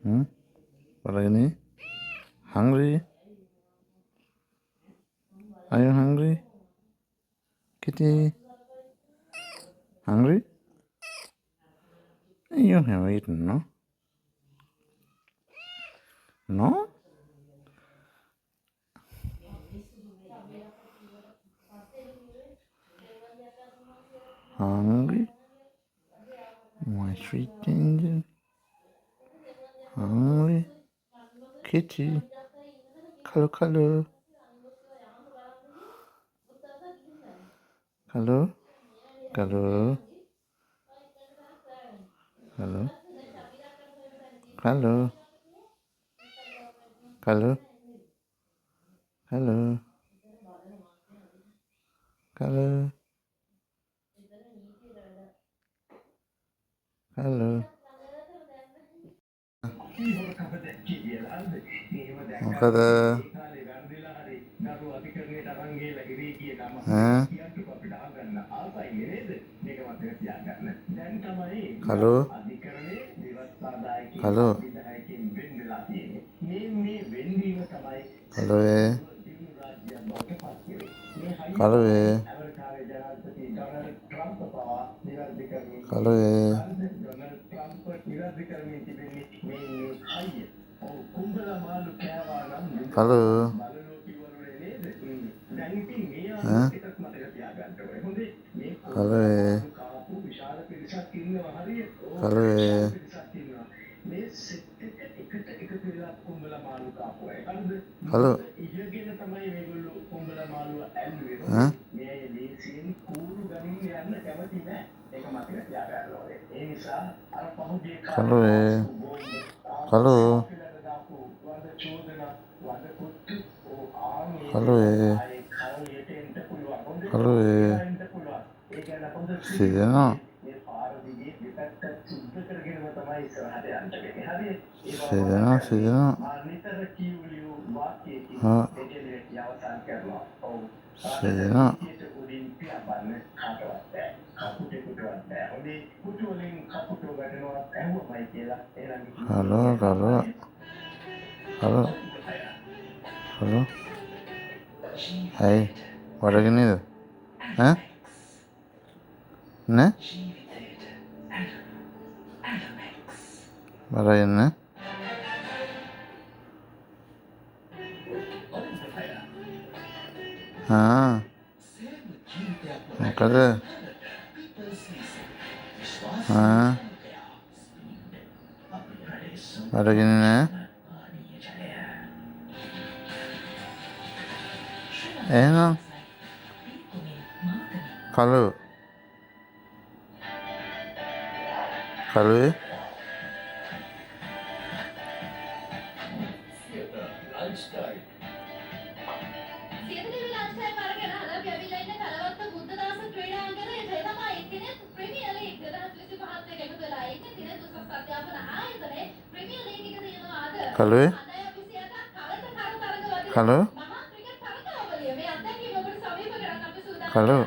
Hmm? What are you hungry? Are you hungry? Kitty? Hungry? You have eaten, no? No? Hungry? My sweet angel? Hungry? Kitty? Color, color. Color? Color? Color? Color? Color? Color? Color? Color? මොකද hello hello hello කලුවේ කලුවේ කලු කලුවේ කලුවේ hello කලුවේ කලු කලුවේ කලුවේ සිදෙනවා සිදෙනවා සිදෙනවා සිදෙනවා හලෝ කලුව හලෝ හලෝ ඇයි වඩගෙනද නේ බරගන්න මොකද බරගෙන නෑ එහෙනම් කලු කලුවේ කලුවේ කලු කලු